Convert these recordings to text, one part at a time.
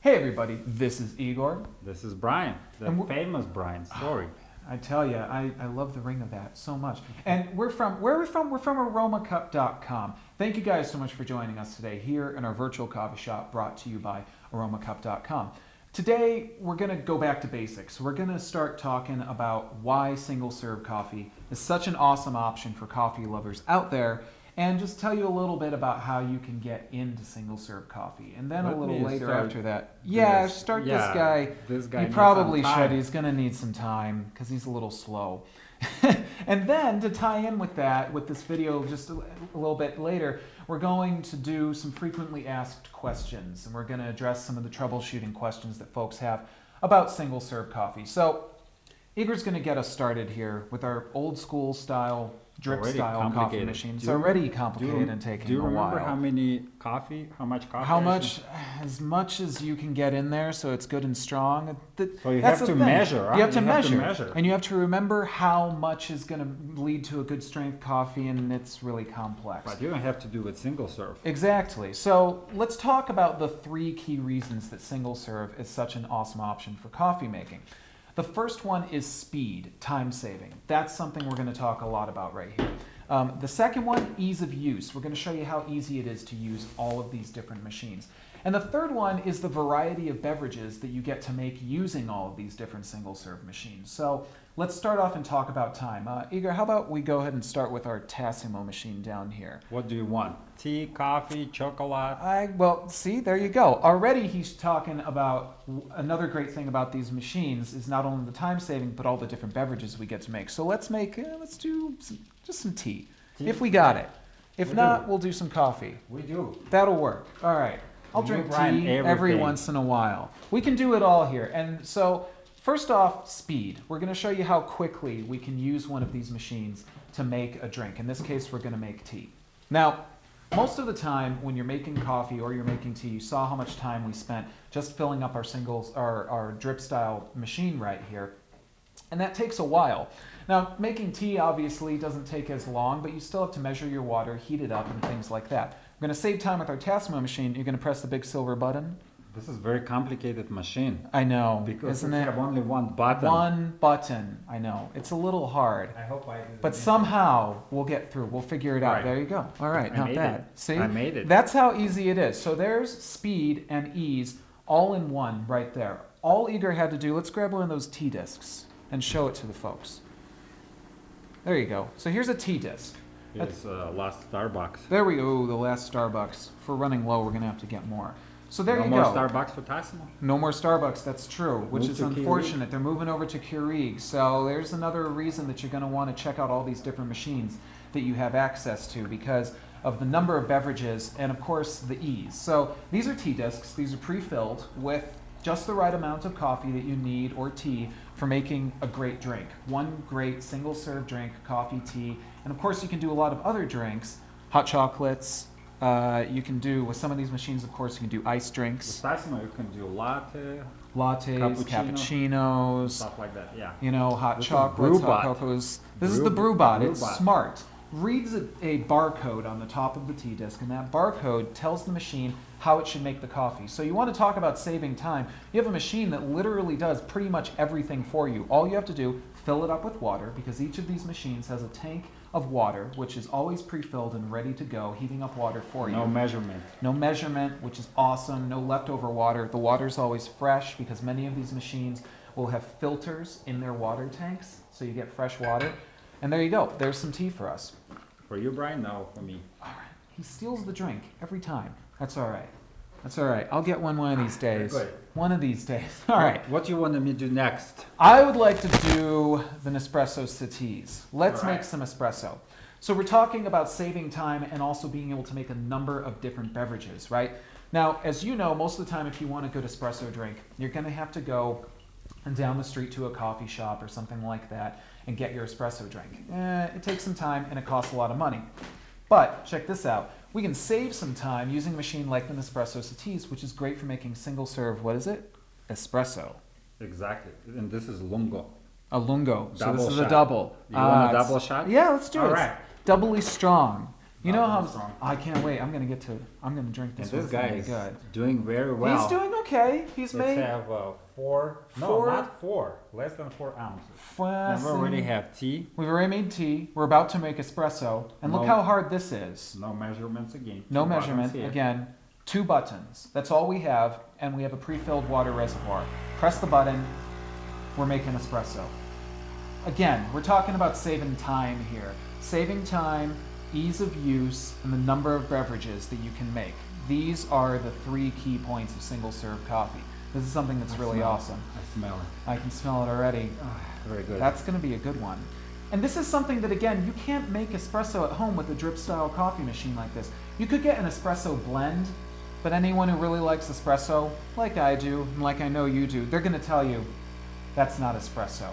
Hey everybody, this is Igor. This is Brian, the famous Brian. Sorry. I tell you, I love the ring of that so much. And where are we from? We're from Aromacup.com. Thank you guys so much for joining us today here in our virtual coffee shop brought to you by Aromacup.com. Today, we're going to go back to basics. We're going to start talking about why single-serve coffee is such an awesome option for coffee lovers out there, and just tell you a little bit about how you can get into single-serve coffee. And then a little later after that, this guy. This guy He probably should. He's going to need some time because he's a little slow. And then to tie in with that, with this video just a little bit later, we're going to do some frequently asked questions, and we're going to address some of the troubleshooting questions that folks have about single-serve coffee. So Igor's going to get us started here with our old school style, drip style coffee machine. It's already complicated and taking a while. Do you remember how much coffee? As much as you can get in there so it's good and strong. So you have to measure. You have to measure. And you have to remember how much is going to lead to a good strength coffee, and it's really complex. But you don't have to do it single serve. Exactly. So let's talk about the 3 key reasons that single serve is such an awesome option for coffee making. The first one is speed, time saving. That's something we're going to talk a lot about right here. The second one, ease of use. We're going to show you how easy it is to use all of these different machines. And the third one is the variety of beverages that you get to make using all of these different single-serve machines. So let's start off and talk about time. Igor, how about we go ahead and start with our Tassimo machine down here. What do you want? Tea, coffee, chocolate? Well, see, there you go. Already he's talking about another great thing about these machines is not only the time saving, but all the different beverages we get to make. So let's do just some tea, if we got it. If not, we'll do some coffee. We do. That'll work. All right. I'll drink tea every once in a while. We can do it all here. And so first off, speed. We're going to show you how quickly we can use one of these machines to make a drink. In this case, we're going to make tea. Now, most of the time when you're making coffee or you're making tea, you saw how much time we spent just filling up our drip style machine right here. And that takes a while. Now, making tea obviously doesn't take as long, but you still have to measure your water, heat it up, and things like that. We're going to save time with our Tassimo machine. You're going to press the big silver button. This is a very complicated machine. I know. Because we have only one button. One button. I know. It's a little hard. I hope I did. But somehow we'll get through. We'll figure it out. Right. There you go. All right. Not bad. See? I made it. That's how easy it is. So there's speed and ease all in one right there. All Igor had to do, let's grab one of those tea discs and show it to the folks. There you go. So here's a tea disc. It's last Starbucks. There we go, the last Starbucks. For running low, we're going to have to get more. So there you go. No more Starbucks for Tassimo? No more Starbucks, that's true, which is unfortunate. They're moving over to Keurig. So there's another reason that you're going to want to check out all these different machines that you have access to because of the number of beverages and, of course, the ease. So these are tea discs. These are pre-filled with just the right amount of coffee that you need or tea for making a great drink. One great single-serve drink, coffee, tea, and of course you can do a lot of other drinks, hot chocolates. You can do, with some of these machines, of course, you can do iced drinks. With Tassimo, you can do lattes, cappuccinos, stuff like that, yeah. You know, hot chocolates, hot cocos. This is the Brew Bot. It's smart. Reads a barcode on the top of the tea disc, and that barcode tells the machine how it should make the coffee. So you want to talk about saving time. You have a machine that literally does pretty much everything for you. All you have to do, fill it up with water, because each of these machines has a tank of water, which is always pre-filled and ready to go, heating up water for you. No measurement. No measurement, which is awesome. No leftover water. The water's always fresh, because many of these machines will have filters in their water tanks, so you get fresh water. And there you go. There's some tea for us. For you, Brian? No, for me. All right. He steals the drink every time. That's all right. That's all right. I'll get one of these days. Good. One of these days. All right. What do you want me to do next? I would like to do the Nespresso Saties. Let's make some espresso. So we're talking about saving time and also being able to make a number of different beverages, right? Now, as you know, most of the time if you want a good espresso drink, you're going to have to go down the street to a coffee shop or something like that and get your espresso drink. It takes some time and it costs a lot of money. But check this out. We can save some time using a machine like the Nespresso Saties, which is great for making single serve, what is it? Espresso. Exactly. And this is lungo. A lungo. So Double this is shot. a double. You want a double shot? Yeah, let's do it. All right. Doubly strong. You know Not how really strong. I can't wait. I'm gonna drink this. And this one. guy It's is gonna be good. doing very well. He's doing okay. He's Let's made have four. No, not 4. Less than 4 ounces. And we already have tea. We've already made tea. We're about to make espresso, and look No. how hard this is. No measurements again. No 2 buttons measurement. here. Again, 2 buttons. That's all we have, and we have a pre-filled water reservoir. Press the button. We're making espresso. Again, we're talking about saving time here. Saving time, ease of use, and the number of beverages that you can make. These are the 3 key points of single-serve coffee. This is something that's really awesome. I smell it. I can smell it already. Very good. That's going to be a good one. And this is something that, again, you can't make espresso at home with a drip-style coffee machine like this. You could get an espresso blend, but anyone who really likes espresso, like I do, and like I know you do, they're going to tell you that's not espresso.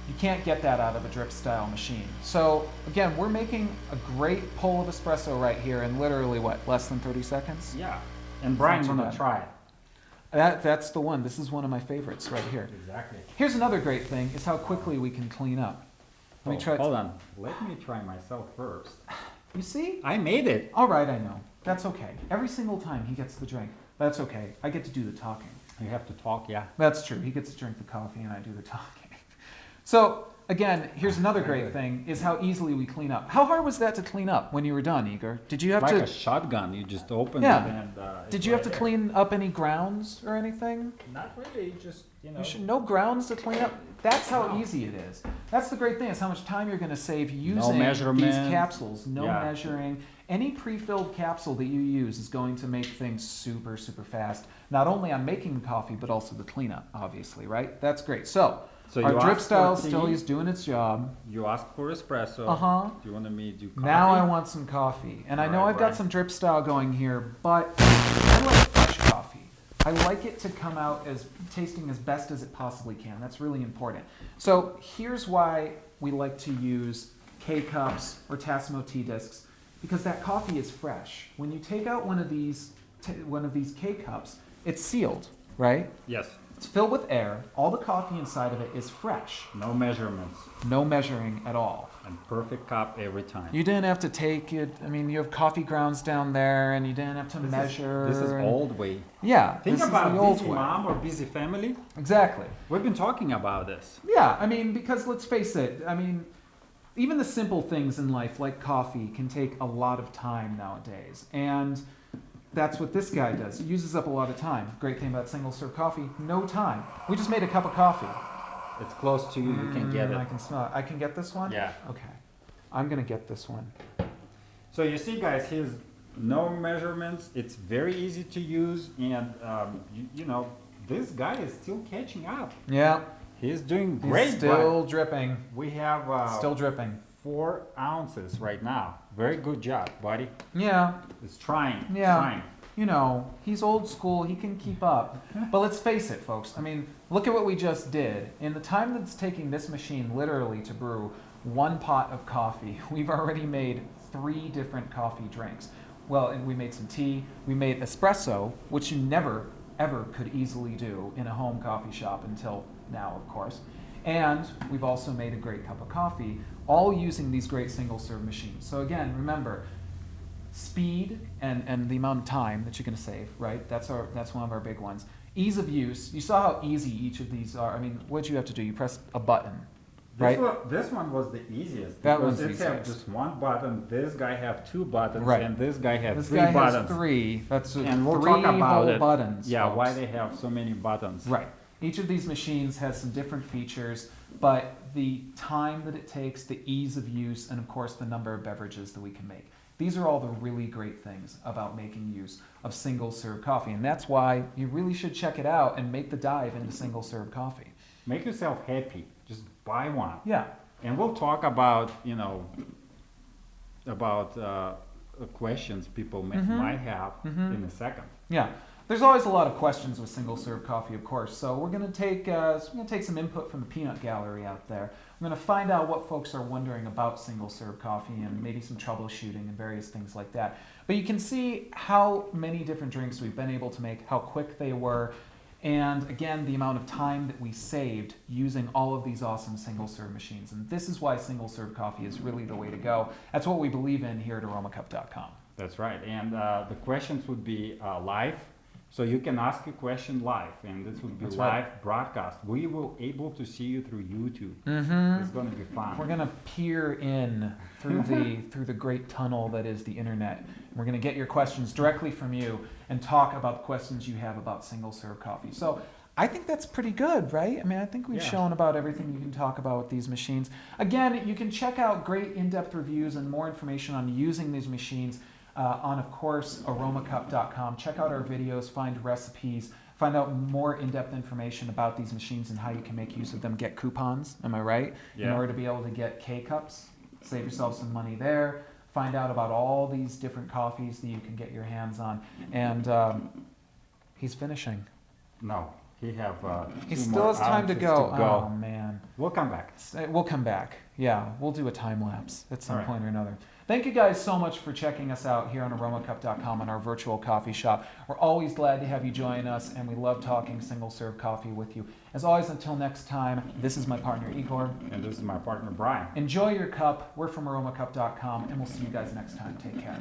You can't get that out of a drip-style machine. So, again, we're making a great pull of espresso right here in literally, what, less than 30 seconds? Yeah. And Brian's Not too gonna bad. try it. That's the one. This is one of my favorites right here. Exactly. Here's another great thing, is how quickly we can clean up. Let me try it. Hold on. Let me try myself first. You see? I made it. All right, I know. That's okay. Every single time he gets the drink. That's okay. I get to do the talking. You have to talk, yeah. That's true. He gets to drink the coffee and I do the talking. So, again, here's another great thing, is how easily we clean up. How hard was that to clean up when you were done, Igor? Did you have Like to... a shotgun. You just open Yeah. it and... Did you have to clean up any grounds or anything? Not really. Just, you know. You should no grounds to clean up. That's how easy it is. That's the great thing, is how much time you're going to save using these measurement. capsules. No Yeah. measuring. Any pre-filled capsule that you use is going to make things super, super fast. Not only on making the coffee, but also the cleanup, obviously, right? That's great. So So our you drip asked style for still tea. is doing its job. You asked for espresso. Uh-huh. Do you want me to do coffee? Now I want some coffee. And I know Right, I've got right. some drip style going here, but I like fresh coffee. I like it to come out as tasting as best as it possibly can. That's really important. So here's why we like to use K-cups or Tassimo tea discs, because that coffee is fresh. When you take out one of these K-cups, it's sealed, right? Yes. It's filled with air. All the coffee inside of it is fresh. No measurements. No measuring at all. And perfect cup every time. You didn't have to take it. I mean, you have coffee grounds down there, and you didn't have to measure. This is and- old way. Yeah, Think this about is the old busy way. mom or busy family. Exactly. We've been talking about this. Yeah, I mean, because let's face it. I mean, even the simple things in life, like coffee, can take a lot of time nowadays, and that's what this guy does. He uses up a lot of time. Great thing about single-serve coffee: no time. We just made a cup of coffee. It's close to you. You can get I it. can smell it. I can get this one. Yeah. Okay. I'm gonna get this one. So you see, guys, here's no measurements. It's very easy to use, and you know, this guy is still catching up. Yeah. He's doing He's great. still dripping. but we have Still dripping. 4 ounces right now. Very good job, buddy. Yeah. It's trying. Yeah. Trying. You know, he's old school, he can keep up. But let's face it, folks. I mean, look at what we just did. In the time that's taking this machine literally to brew 1 pot of coffee, we've already made 3 different coffee drinks. Well, and we made some tea, we made espresso, which you never, ever could easily do in a home coffee shop until now, of course. And we've also made a great cup of coffee, all using these great single-serve machines. So again, remember, speed and the amount of time that you're going to save, right? That's one of our big ones. Ease of use. You saw how easy each of these are. I mean, what did you have to do? You press a button, right? This one was the easiest. That because one's it have easiest. just 1 button. This guy have 2 buttons, Right. and this guy have This 3 guy buttons. has 3. That's And we'll 3 talk about whole it. buttons. Yeah, folks. why they have so many buttons. Right. Each of these machines has some different features, but the time that it takes, the ease of use, and of course the number of beverages that we can make. These are all the really great things about making use of single-serve coffee, and that's why you really should check it out and make the dive into single-serve coffee. Make yourself happy. Just buy one. Yeah. And we'll talk about, you know, about questions people might have in a second. Yeah. There's always a lot of questions with single-serve coffee, of course. So we're going to take some input from the peanut gallery out there. I'm going to find out what folks are wondering about single-serve coffee and maybe some troubleshooting and various things like that. But you can see how many different drinks we've been able to make, how quick they were. And again, the amount of time that we saved using all of these awesome single-serve machines. And this is why single-serve coffee is really the way to go. That's what we believe in here at Aromacup.com. That's right. And the questions would be live. So you can ask a question live, and this would be That's live right. broadcast. We will able to see you through YouTube. Mm-hmm. It's going to be fun. We're gonna peer in through the great tunnel that is the internet. We're gonna get your questions directly from you and talk about the questions you have about single-serve coffee. So I think that's pretty good, right? I mean, I think we've shown about everything you can talk about with these machines. Again, you can check out great in-depth reviews and more information on using these machines on, of course, Aromacup.com. Check out our videos, find recipes, find out more in-depth information about these machines and how you can make use of them. Get coupons, am I right? Yeah. In order to be able to get K-Cups. Save yourself some money there. Find out about all these different coffees that you can get your hands on. And he's finishing. No, he have He two still more has time to ounces go. Oh, man. We'll come back. We'll come back. Yeah, we'll do a time lapse at some All right. point or another. Thank you guys so much for checking us out here on Aromacup.com on our virtual coffee shop. We're always glad to have you join us, and we love talking single-serve coffee with you. As always, until next time, this is my partner Igor. And this is my partner Brian. Enjoy your cup. We're from Aromacup.com, and we'll see you guys next time. Take care.